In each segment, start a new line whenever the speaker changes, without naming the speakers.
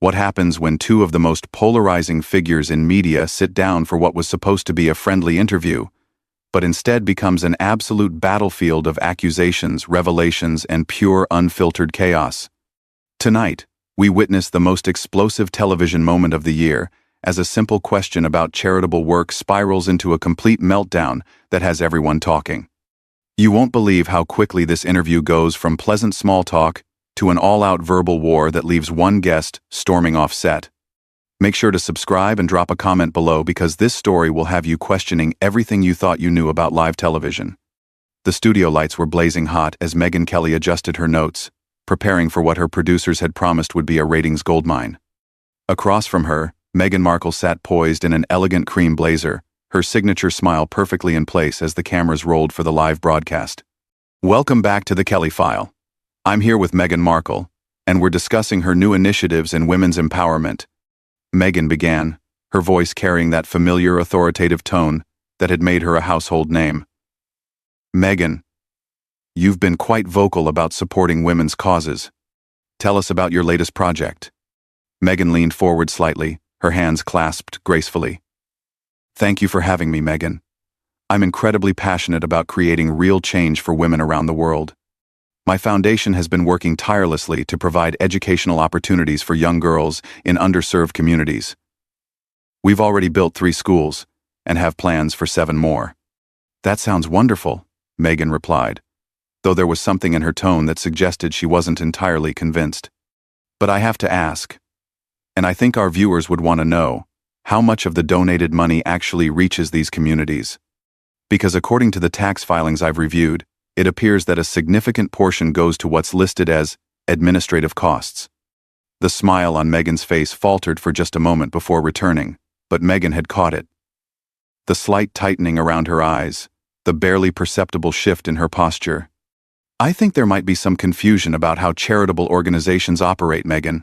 What happens when two of the most polarizing figures in media sit down for what was supposed to be a friendly interview, but instead becomes an absolute battlefield of accusations, revelations, and pure unfiltered chaos? Tonight, we witness the most explosive television moment of the year as a simple question about charitable work spirals into a complete meltdown that has everyone talking. You won't believe how quickly this interview goes from pleasant small talk to an all-out verbal war that leaves one guest storming off set. Make sure to subscribe and drop a comment below because this story will have you questioning everything you thought you knew about live television. The studio lights were blazing hot as Megyn Kelly adjusted her notes, preparing for what her producers had promised would be a ratings goldmine. Across from her, Meghan Markle sat poised in an elegant cream blazer, her signature smile perfectly in place as the cameras rolled for the live broadcast. Welcome back to the Kelly File. I'm here with Meghan Markle, and we're discussing her new initiatives in women's empowerment. Meghan began, her voice carrying that familiar authoritative tone that had made her a household name. Meghan, you've been quite vocal about supporting women's causes. Tell us about your latest project. Meghan leaned forward slightly, her hands clasped gracefully. Thank you for having me, Meghan. I'm incredibly passionate about creating real change for women around the world. My foundation has been working tirelessly to provide educational opportunities for young girls in underserved communities. We've already built 3 schools and have plans for 7 more. That sounds wonderful, Meghan replied, though there was something in her tone that suggested she wasn't entirely convinced. But I have to ask, and I think our viewers would want to know, how much of the donated money actually reaches these communities? Because according to the tax filings I've reviewed, it appears that a significant portion goes to what's listed as administrative costs. The smile on Meghan's face faltered for just a moment before returning, but Meghan had caught it. The slight tightening around her eyes, the barely perceptible shift in her posture. I think there might be some confusion about how charitable organizations operate, Meghan.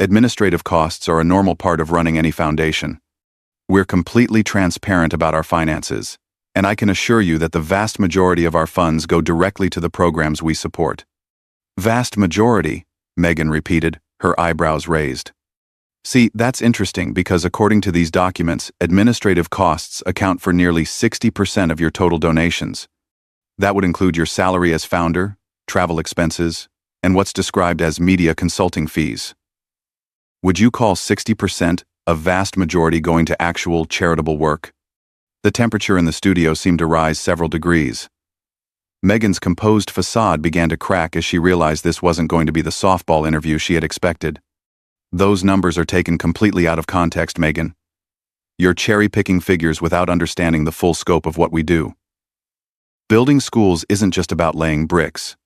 Administrative costs are a normal part of running any foundation. We're completely transparent about our finances, and I can assure you that the vast majority of our funds go directly to the programs we support. Vast majority, Meghan repeated, her eyebrows raised. See, that's interesting because according to these documents, administrative costs account for nearly 60% of your total donations. That would include your salary as founder, travel expenses, and what's described as media consulting fees. Would you call 60% a vast majority going to actual charitable work? The temperature in the studio seemed to rise several degrees. Meghan's composed facade began to crack as she realized this wasn't going to be the softball interview she had expected. Those numbers are taken completely out of context, Meghan. You're cherry-picking figures without understanding the full scope of what we do. Building schools isn't just about laying bricks.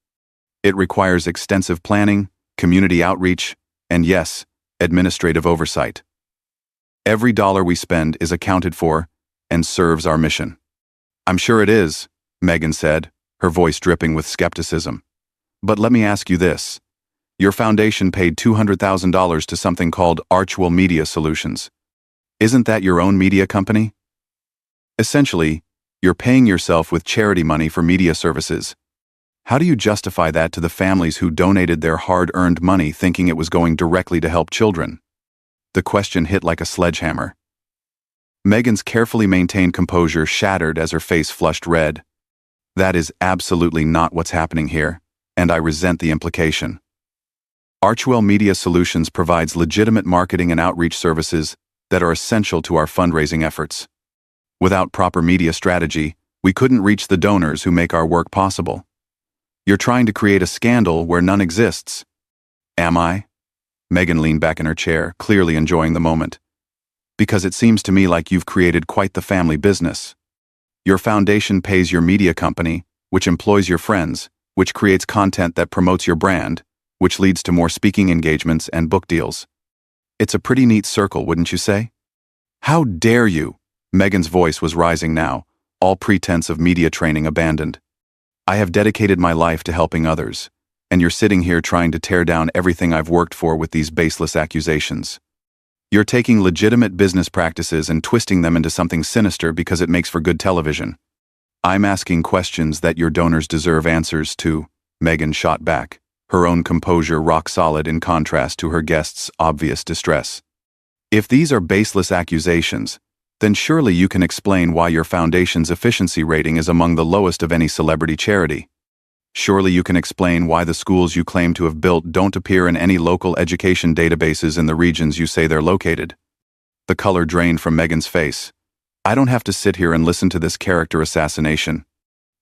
It requires extensive planning, community outreach, and yes, administrative oversight. Every dollar we spend is accounted for and serves our mission. I'm sure it is, Meghan said, her voice dripping with skepticism. But let me ask you this. Your foundation paid $200,000 to something called Outweigh Media Solutions. Isn't that your own media company? Essentially, you're paying yourself with charity money for media services. How do you justify that to the families who donated their hard-earned money thinking it was going directly to help children? The question hit like a sledgehammer. Meghan's carefully maintained composure shattered as her face flushed red. That is absolutely not what's happening here, and I resent the implication. Outweigh Media Solutions provides legitimate marketing and outreach services that are essential to our fundraising efforts. Without proper media strategy, we couldn't reach the donors who make our work possible. You're trying to create a scandal where none exists. Am I? Meghan leaned back in her chair, clearly enjoying the moment. Because it seems to me like you've created quite the family business. Your foundation pays your media company, which employs your friends, which creates content that promotes your brand, which leads to more speaking engagements and book deals. It's a pretty neat circle, wouldn't you say? How dare you? Meghan's voice was rising now, all pretense of media training abandoned. I have dedicated my life to helping others, and you're sitting here trying to tear down everything I've worked for with these baseless accusations. You're taking legitimate business practices and twisting them into something sinister because it makes for good television. I'm asking questions that your donors deserve answers to, Meghan shot back, her own composure rock solid in contrast to her guest's obvious distress. If these are baseless accusations, then surely you can explain why your foundation's efficiency rating is among the lowest of any celebrity charity. Surely you can explain why the schools you claim to have built don't appear in any local education databases in the regions you say they're located. The color drained from Meghan's face. I don't have to sit here and listen to this character assassination.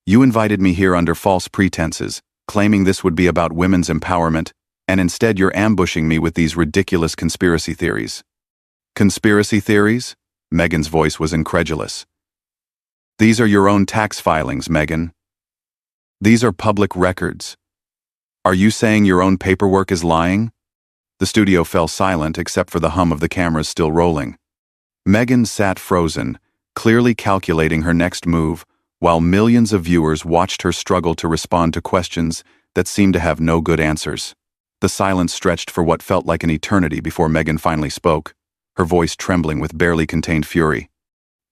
You invited me here under false pretenses, claiming this would be about women's empowerment, and instead you're ambushing me with these ridiculous conspiracy theories. Conspiracy theories? Meghan's voice was incredulous. These are your own tax filings, Meghan. These are public records. Are you saying your own paperwork is lying? The studio fell silent except for the hum of the cameras still rolling. Meghan sat frozen, clearly calculating her next move, while millions of viewers watched her struggle to respond to questions that seemed to have no good answers. The silence stretched for what felt like an eternity before Meghan finally spoke, her voice trembling with barely contained fury.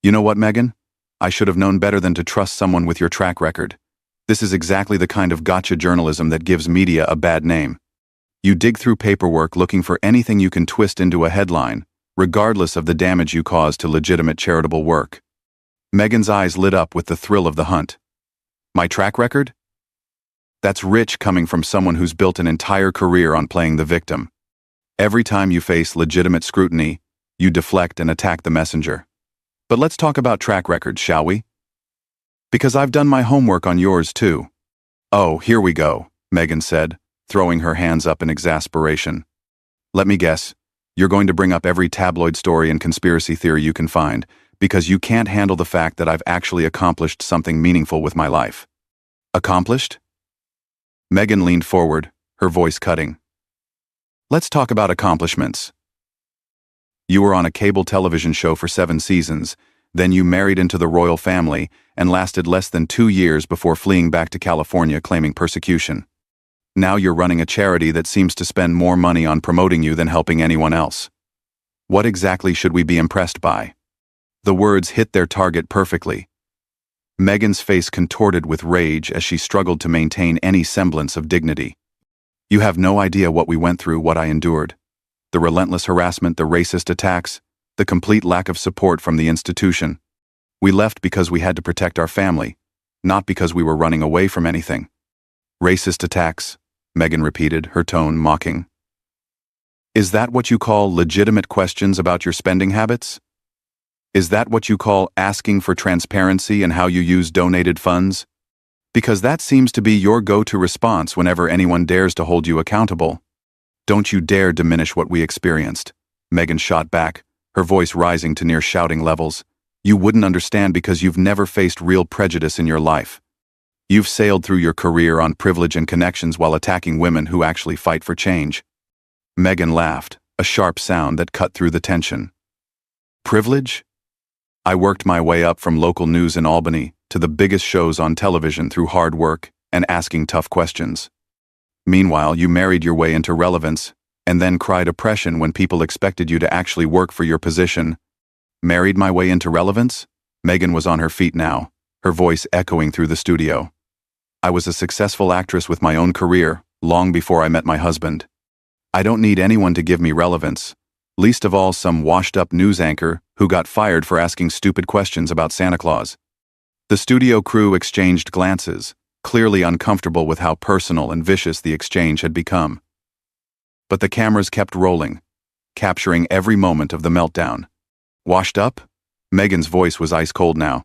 You know what, Meghan? I should have known better than to trust someone with your track record. This is exactly the kind of gotcha journalism that gives media a bad name. You dig through paperwork looking for anything you can twist into a headline, regardless of the damage you cause to legitimate charitable work. Meghan's eyes lit up with the thrill of the hunt. My track record? That's rich coming from someone who's built an entire career on playing the victim. Every time you face legitimate scrutiny, you deflect and attack the messenger. But let's talk about track records, shall we? Because I've done my homework on yours too. Oh, here we go, Meghan said, throwing her hands up in exasperation. Let me guess, you're going to bring up every tabloid story and conspiracy theory you can find, because you can't handle the fact that I've actually accomplished something meaningful with my life. Accomplished? Meghan leaned forward, her voice cutting. Let's talk about accomplishments. You were on a cable television show for 7 seasons, then you married into the royal family and lasted less than 2 years before fleeing back to California claiming persecution. Now you're running a charity that seems to spend more money on promoting you than helping anyone else. What exactly should we be impressed by? The words hit their target perfectly. Meghan's face contorted with rage as she struggled to maintain any semblance of dignity. You have no idea what we went through, what I endured. The relentless harassment, the racist attacks, the complete lack of support from the institution. We left because we had to protect our family, not because we were running away from anything. Racist attacks, Meghan repeated, her tone mocking. Is that what you call legitimate questions about your spending habits? Is that what you call asking for transparency in how you use donated funds? Because that seems to be your go-to response whenever anyone dares to hold you accountable. Don't you dare diminish what we experienced, Meghan shot back, her voice rising to near shouting levels. You wouldn't understand because you've never faced real prejudice in your life. You've sailed through your career on privilege and connections while attacking women who actually fight for change. Meghan laughed, a sharp sound that cut through the tension. Privilege? I worked my way up from local news in Albany to the biggest shows on television through hard work and asking tough questions. Meanwhile, you married your way into relevance and then cried oppression when people expected you to actually work for your position. Married my way into relevance? Meghan was on her feet now, her voice echoing through the studio. I was a successful actress with my own career, long before I met my husband. I don't need anyone to give me relevance, least of all some washed-up news anchor who got fired for asking stupid questions about Santa Claus. The studio crew exchanged glances, clearly uncomfortable with how personal and vicious the exchange had become. But the cameras kept rolling, capturing every moment of the meltdown. Washed up? Meghan's voice was ice-cold now.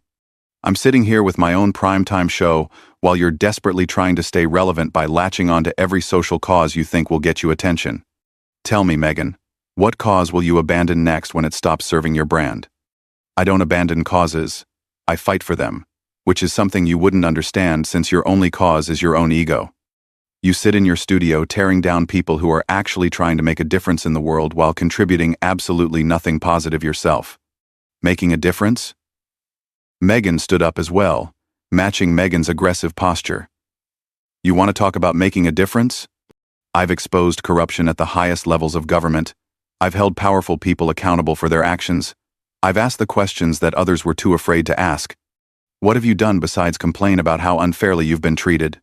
I'm sitting here with my own primetime show while you're desperately trying to stay relevant by latching onto every social cause you think will get you attention. Tell me, Meghan, what cause will you abandon next when it stops serving your brand? I don't abandon causes. I fight for them, which is something you wouldn't understand since your only cause is your own ego. You sit in your studio tearing down people who are actually trying to make a difference in the world while contributing absolutely nothing positive yourself. Making a difference? Meghan stood up as well, matching Meghan's aggressive posture. You want to talk about making a difference? I've exposed corruption at the highest levels of government. I've held powerful people accountable for their actions. I've asked the questions that others were too afraid to ask. What have you done besides complain about how unfairly you've been treated?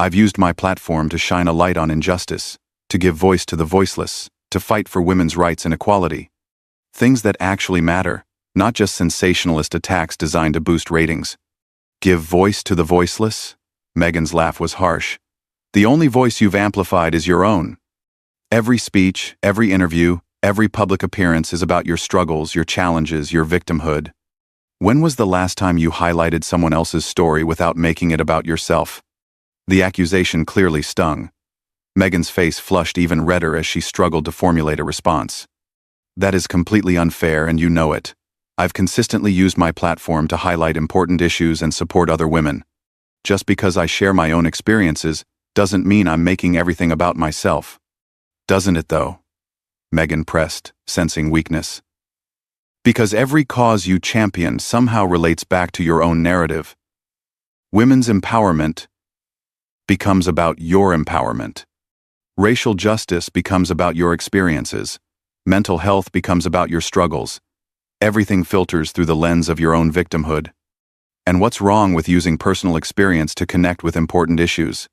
I've used my platform to shine a light on injustice, to give voice to the voiceless, to fight for women's rights and equality. Things that actually matter, not just sensationalist attacks designed to boost ratings. Give voice to the voiceless? Meghan's laugh was harsh. The only voice you've amplified is your own. Every speech, every interview, every public appearance is about your struggles, your challenges, your victimhood. When was the last time you highlighted someone else's story without making it about yourself? The accusation clearly stung. Meghan's face flushed even redder as she struggled to formulate a response. That is completely unfair, and you know it. I've consistently used my platform to highlight important issues and support other women. Just because I share my own experiences doesn't mean I'm making everything about myself. Doesn't it, though? Meghan pressed, sensing weakness. Because every cause you champion somehow relates back to your own narrative. Women's empowerment becomes about your empowerment. Racial justice becomes about your experiences. Mental health becomes about your struggles. Everything filters through the lens of your own victimhood. And what's wrong with using personal experience to connect with important issues?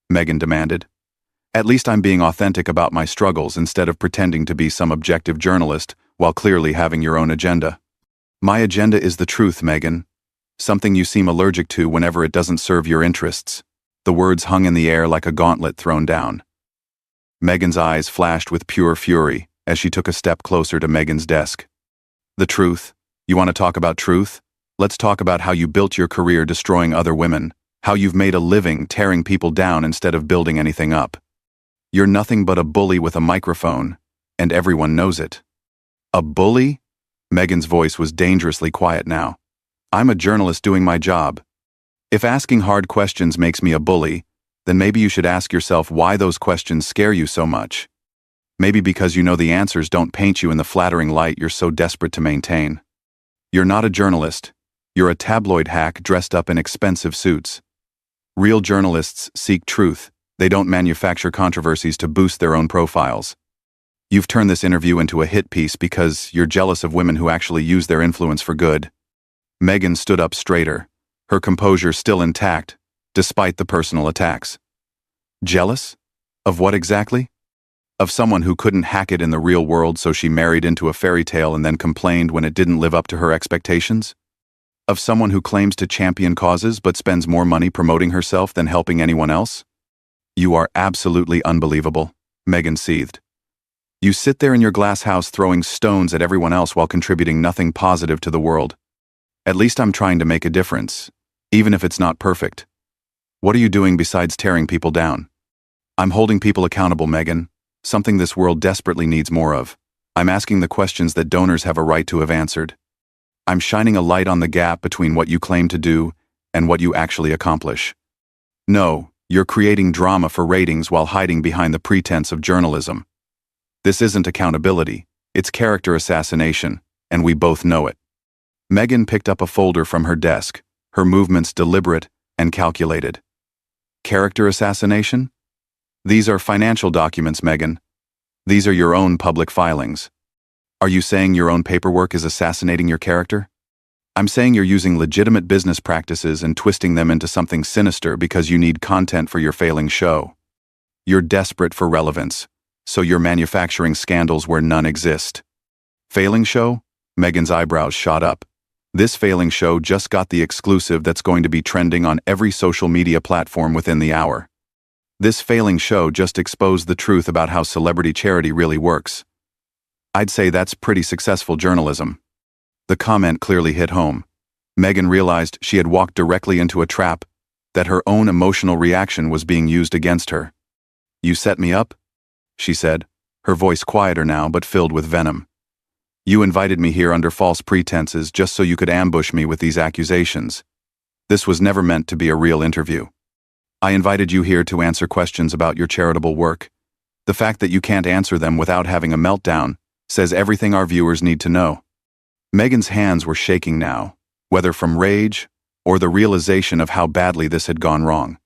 Meghan demanded. At least I'm being authentic about my struggles instead of pretending to be some objective journalist while clearly having your own agenda. My agenda is the truth, Meghan. Something you seem allergic to whenever it doesn't serve your interests. The words hung in the air like a gauntlet thrown down. Meghan's eyes flashed with pure fury as she took a step closer to Meghan's desk. The truth? You want to talk about truth? Let's talk about how you built your career destroying other women, how you've made a living tearing people down instead of building anything up. You're nothing but a bully with a microphone, and everyone knows it. A bully? Meghan's voice was dangerously quiet now. I'm a journalist doing my job. If asking hard questions makes me a bully, then maybe you should ask yourself why those questions scare you so much. Maybe because you know the answers don't paint you in the flattering light you're so desperate to maintain. You're not a journalist. You're a tabloid hack dressed up in expensive suits. Real journalists seek truth. They don't manufacture controversies to boost their own profiles. You've turned this interview into a hit piece because you're jealous of women who actually use their influence for good. Meghan stood up straighter, her composure still intact, despite the personal attacks. Jealous? Of what exactly? Of someone who couldn't hack it in the real world, so she married into a fairy tale and then complained when it didn't live up to her expectations? Of someone who claims to champion causes but spends more money promoting herself than helping anyone else? You are absolutely unbelievable, Meghan seethed. You sit there in your glass house throwing stones at everyone else while contributing nothing positive to the world. At least I'm trying to make a difference, even if it's not perfect. What are you doing besides tearing people down? I'm holding people accountable, Meghan, something this world desperately needs more of. I'm asking the questions that donors have a right to have answered. I'm shining a light on the gap between what you claim to do and what you actually accomplish. No, you're creating drama for ratings while hiding behind the pretense of journalism. This isn't accountability, it's character assassination, and we both know it. Meghan picked up a folder from her desk, her movements deliberate and calculated. Character assassination? These are financial documents, Meghan. These are your own public filings. Are you saying your own paperwork is assassinating your character? I'm saying you're using legitimate business practices and twisting them into something sinister because you need content for your failing show. You're desperate for relevance, so you're manufacturing scandals where none exist. Failing show? Meghan's eyebrows shot up. This failing show just got the exclusive that's going to be trending on every social media platform within the hour. This failing show just exposed the truth about how celebrity charity really works. I'd say that's pretty successful journalism. The comment clearly hit home. Meghan realized she had walked directly into a trap, that her own emotional reaction was being used against her. You set me up? She said, her voice quieter now but filled with venom. You invited me here under false pretenses just so you could ambush me with these accusations. This was never meant to be a real interview. I invited you here to answer questions about your charitable work. The fact that you can't answer them without having a meltdown says everything our viewers need to know. Meghan's hands were shaking now, whether from rage or the realization of how badly this had gone wrong.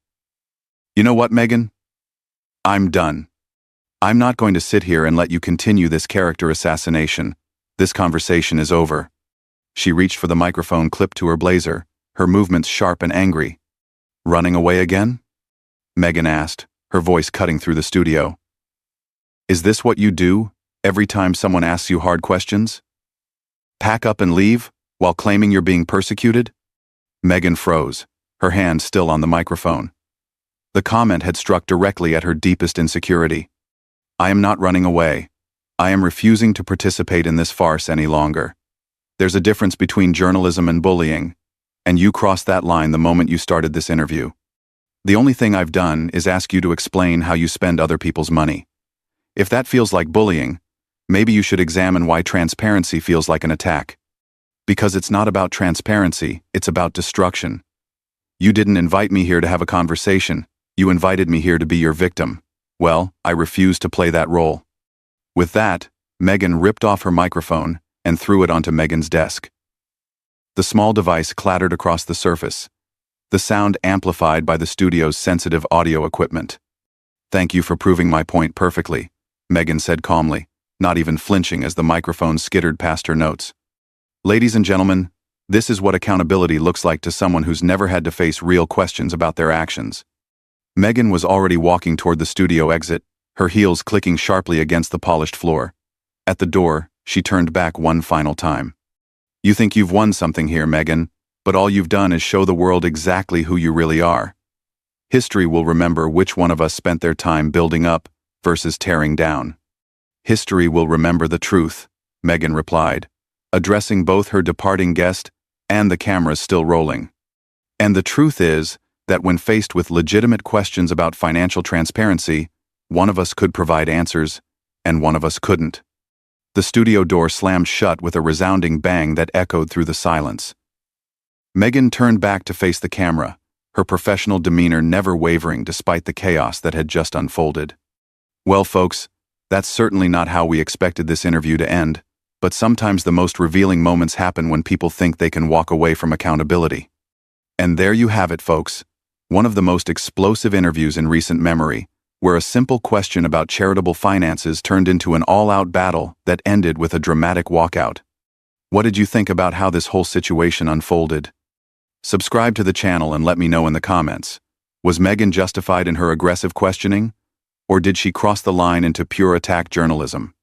You know what, Meghan? I'm done. I'm not going to sit here and let you continue this character assassination. This conversation is over. She reached for the microphone clipped to her blazer, her movements sharp and angry. Running away again? Megyn asked, her voice cutting through the studio. Is this what you do, every time someone asks you hard questions? Pack up and leave, while claiming you're being persecuted? Megyn froze, her hand still on the microphone. The comment had struck directly at her deepest insecurity. I am not running away. I am refusing to participate in this farce any longer. There's a difference between journalism and bullying, and you crossed that line the moment you started this interview. The only thing I've done is ask you to explain how you spend other people's money. If that feels like bullying, maybe you should examine why transparency feels like an attack. Because it's not about transparency, it's about destruction. You didn't invite me here to have a conversation. You invited me here to be your victim. Well, I refuse to play that role. With that, Megyn ripped off her microphone and threw it onto Megyn's desk. The small device clattered across the surface, the sound amplified by the studio's sensitive audio equipment. Thank you for proving my point perfectly, Megyn said calmly, not even flinching as the microphone skittered past her notes. Ladies and gentlemen, this is what accountability looks like to someone who's never had to face real questions about their actions. Megyn was already walking toward the studio exit, her heels clicking sharply against the polished floor. At the door, she turned back one final time. You think you've won something here, Megyn, but all you've done is show the world exactly who you really are. History will remember which one of us spent their time building up versus tearing down. History will remember the truth, Megyn replied, addressing both her departing guest and the cameras still rolling. And the truth is that when faced with legitimate questions about financial transparency, one of us could provide answers, and one of us couldn't. The studio door slammed shut with a resounding bang that echoed through the silence. Megyn turned back to face the camera, her professional demeanor never wavering despite the chaos that had just unfolded. Well, folks, that's certainly not how we expected this interview to end, but sometimes the most revealing moments happen when people think they can walk away from accountability. And there you have it, folks, one of the most explosive interviews in recent memory, where a simple question about charitable finances turned into an all-out battle that ended with a dramatic walkout. What did you think about how this whole situation unfolded? Subscribe to the channel and let me know in the comments. Was Megyn justified in her aggressive questioning? Or did she cross the line into pure attack journalism?